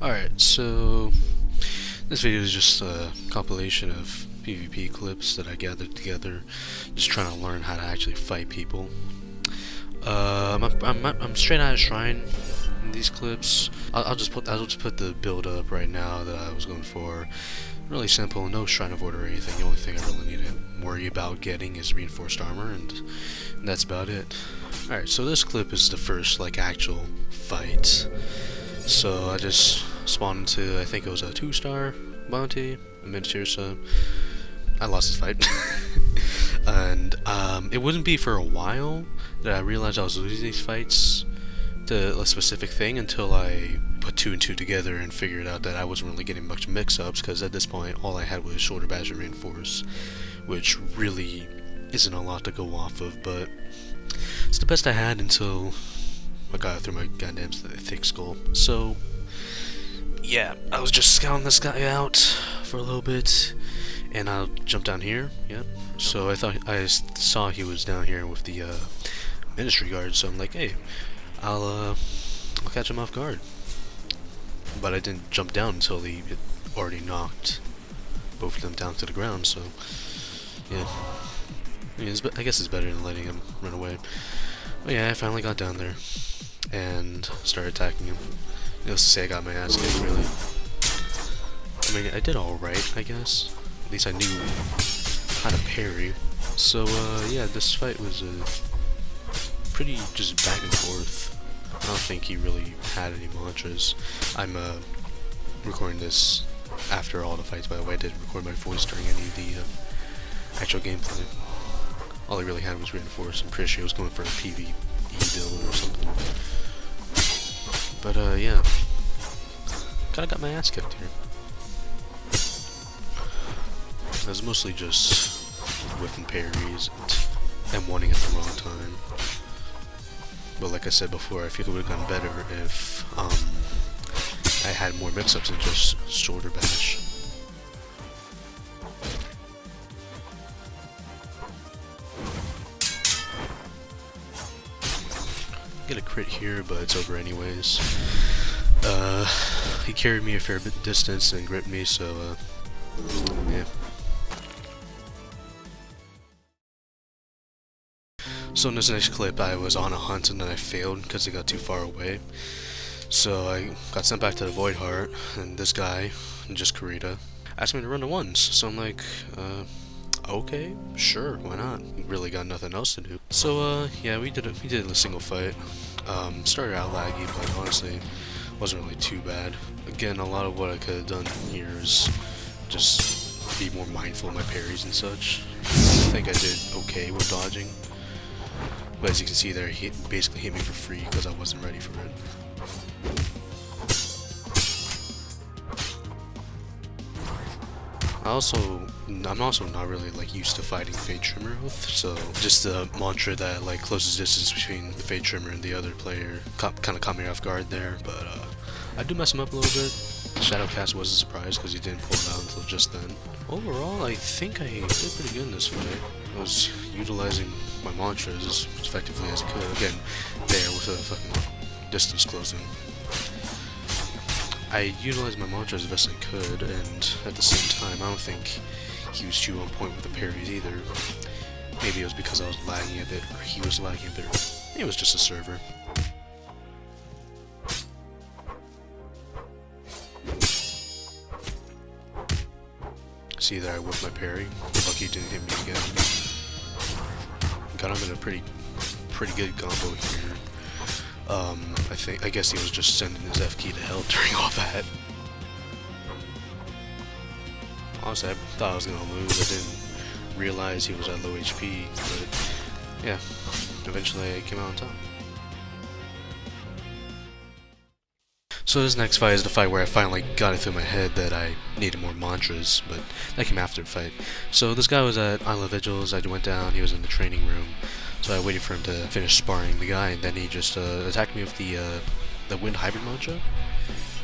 Alright, so this video is just a compilation of PvP clips that I gathered together, just trying to learn how to actually fight people. I'm straight out of Shrine in these clips. I'll just put the build up right now that I was going for. Really simple, no Shrine of Order or anything. The only thing I really need to worry about getting is reinforced armor, and that's about it. Alright, so this clip is the first actual fight. So I just spawned into, I think it was a 2-star bounty, a mid-tier sub. I lost this fight. And it wouldn't be for a while that I realized I was losing these fights to a specific thing until I put 2 and 2 together and figured out that I wasn't really getting much mix-ups, because at this point all I had was Shoulder Bash and Reinforce, which really isn't a lot to go off of, but it's the best I had until I got through my goddamn thick skull. So yeah, I was just scouting this guy out for a little bit, and I jumped down here. Yep. So I saw he was down here with the Ministry Guard. So I'm like, hey, I'll catch him off guard. But I didn't jump down until he had already knocked both of them down to the ground. So yeah, I guess it's better than letting him run away. But yeah, I finally got down there and started attacking him. Needless to say, I got my ass kicked, really. I mean, I did alright, I guess. At least I knew how to parry. So, yeah, this fight was pretty just back and forth. I don't think he really had any mantras. I'm recording this after all the fights, by the way. I didn't record my voice during any of the actual gameplay. All he really had was Reinforce. I'm pretty sure he was going for a PvE build or something. But yeah, kinda got my ass kicked here. I was mostly just whiffing parries and M1ing at the wrong time. But like I said before, I feel it would have gone better if I had more mix-ups than just Shoulder Bash. Get a crit here, but it's over anyways. He carried me a fair bit distance and gripped me, so yeah. So in this next clip, I was on a hunt and then I failed because it got too far away. So I got sent back to the Void Heart, and this guy, just Kurita, asked me to run to ones. So I'm like, okay, sure, why not? Really got nothing else to do. So yeah, we did a single fight. Started out laggy, but honestly wasn't really too bad. Again, a lot of what I could have done here is just be more mindful of my parries and such. I think I did okay with dodging, but as you can see there, he basically hit me for free because I wasn't ready for it. I'm also not really used to fighting Fade Trimmer with, so just the mantra that closes distance between the Fade Trimmer and the other player kind of caught me off guard there. But I do mess him up a little bit. Shadowcast was a surprise because he didn't pull it out until just then. Overall, I think I did pretty good in this fight. I was utilizing my mantras as effectively as I could. Again, there with a fucking distance closing. I utilized my mantra as best I could, and at the same time, I don't think he was too on point with the parries either. Maybe it was because I was lagging a bit, or he was lagging a bit. Maybe it was just a server. See there, I whipped my parry. Lucky he didn't hit me again. Got him in a pretty good combo here. I guess he was just sending his F key to hell during all that. Honestly, I thought I was gonna lose. I didn't realize he was at low HP, but yeah, eventually I came out on top. So this next fight is the fight where I finally got it through my head that I needed more mantras, but that came after the fight. So this guy was at Isle of Vigils. I went down, he was in the training room. So I waited for him to finish sparring the guy, and then he just attacked me with the Wind Hybrid mantra,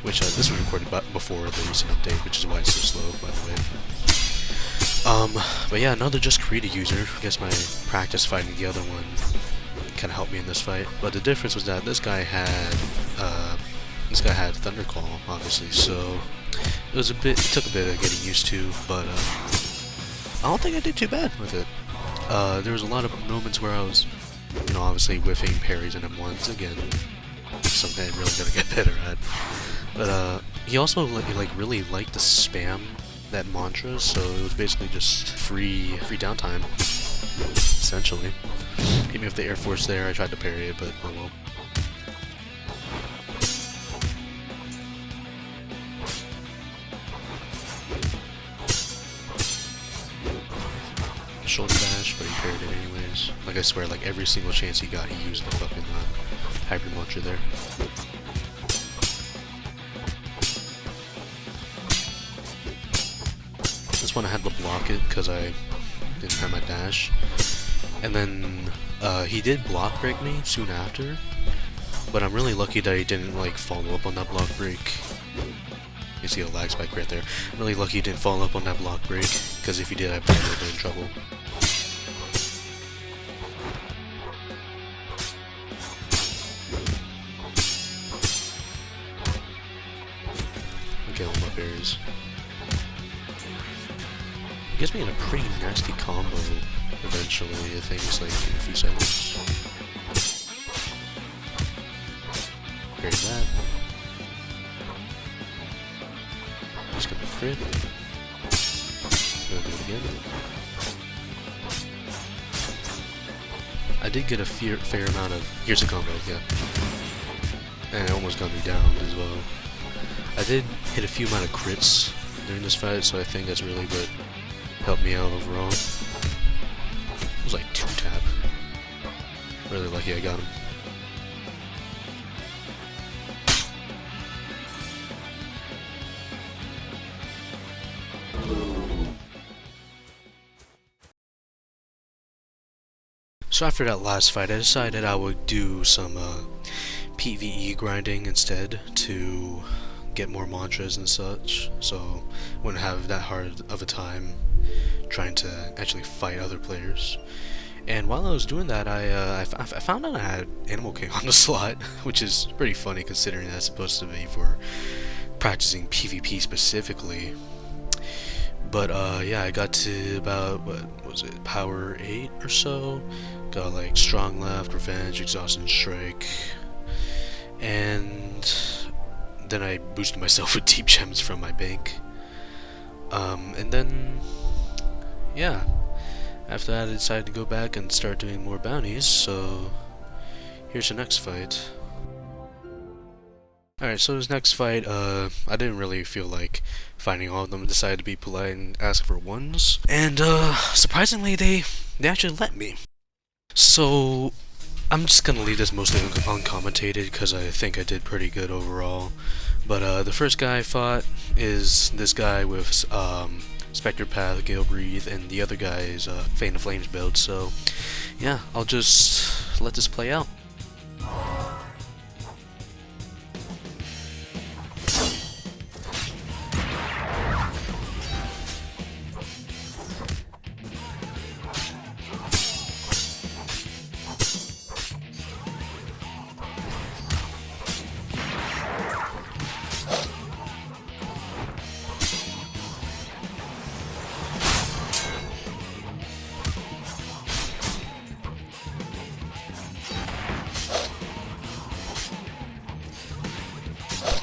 which this was recorded before the recent update, which is why it's so slow, by the way. But yeah, another just Kurita user. I guess my practice fighting the other one kind of helped me in this fight. But the difference was that this guy had this guy had Thunder Call, obviously, so it took a bit of getting used to, but I don't think I did too bad with it. There was a lot of moments where I was, obviously whiffing parries and M1s again, something I'm really gonna get better at. But he also really liked to spam that mantra, so it was basically just free downtime, essentially. Hit me with the Air Force there. I tried to parry it, but oh well. Shoulder bash, but he parried it anyways. Like I swear, like every single chance he got, he used the fucking hybrid launcher there. This one I had to block it because I didn't have my dash, and then he did block break me soon after. But I'm really lucky that he didn't like follow up on that block break. You see a lag spike right there. I'm really lucky he didn't follow up on that block break, because if he did, I probably would have been in trouble. Okay, all my berries. He gets me in a pretty nasty combo eventually. I think it's like in a few seconds. Parry that. He's gonna crit. Gonna do it again. I did get a fair amount of... Here's a combo, yeah. And it almost got me down as well. I did hit a few amount of crits during this fight, so I think that's really what helped me out overall. It was like 2-tap. Really lucky I got him. So after that last fight, I decided I would do some PvE grinding instead to get more mantras and such, so I wouldn't have that hard of a time trying to actually fight other players. And while I was doing that, I found out I had Animal King on the slot, which is pretty funny considering that's supposed to be for practicing PvP specifically. But yeah, I got to about, what was it, power 8 or so. Got like Strong Left, Revenge, Exhaust, and Strike. And then I boosted myself with Deep Gems from my bank. And then, yeah, after that I decided to go back and start doing more bounties, so here's the next fight. Alright, so this next fight, I didn't really feel like fighting all of them. I decided to be polite and ask for ones. And, surprisingly, they actually let me. So, I'm just gonna leave this mostly uncommentated because I think I did pretty good overall. But, the first guy I fought is this guy with, Spectre Path, Gale Breathe, and the other guy is, Fan of Flames build. So, yeah, I'll just let this play out.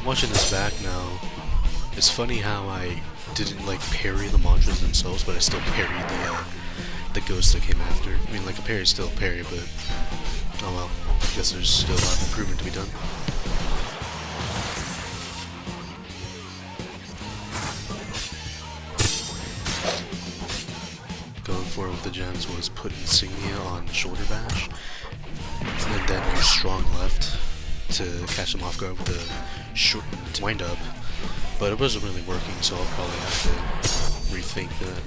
Watching this back now, it's funny how I didn't like parry the mantras themselves, but I still parried the ghosts that came after. I mean, like a parry is still a parry, but oh well. I guess there's still a lot of improvement to be done. Going for it with the gems was put Insignia on Shoulder Bash, and then use Strong Left to catch them off guard with the shortened wind up, but it wasn't really working, so I'll probably have to rethink that.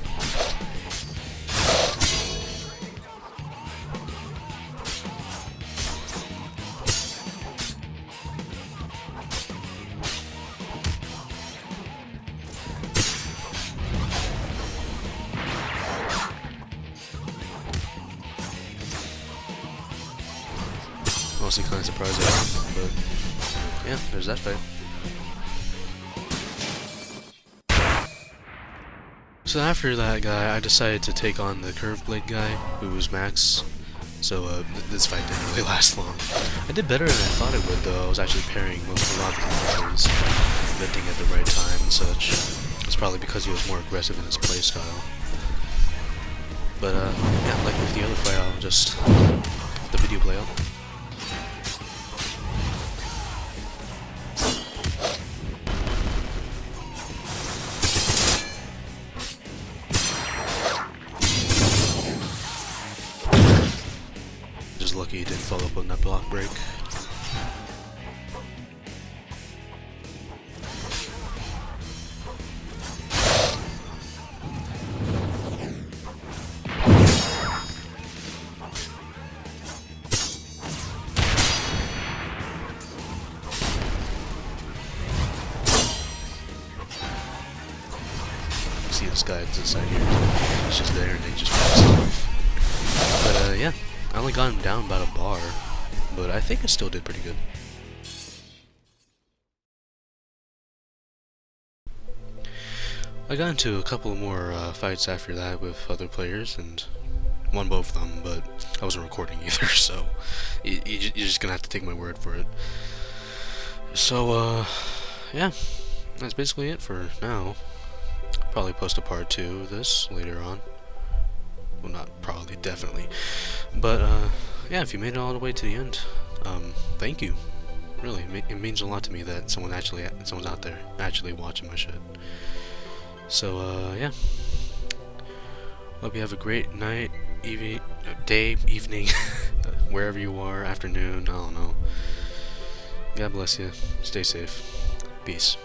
Honestly, kind of surprised at him, but yeah, there's that fight. So after that guy, I decided to take on the curved blade guy, who was max. So this fight didn't really last long. I did better than I thought it would, though. I was actually parrying a lot of the combos, venting at the right time and such. It's probably because he was more aggressive in his playstyle. But yeah, like with the other fight, I'll just let the video play out. Just lucky he didn't follow up on that block break. See this guy that's inside here. He's just there and he just pops off. But yeah, I only got him down about a bar, but I think I still did pretty good. I got into a couple more fights after that with other players and won both of them, but I wasn't recording either, so you're just gonna have to take my word for it. So yeah, that's basically it for now. Probably post a part 2 of this later on. Well, not probably, definitely. But yeah, if you made it all the way to the end, thank you. Really, it means a lot to me that someone's out there actually watching my shit. So yeah, hope you have a great night, day, evening, wherever you are, afternoon, I don't know. God bless you. Stay safe. Peace.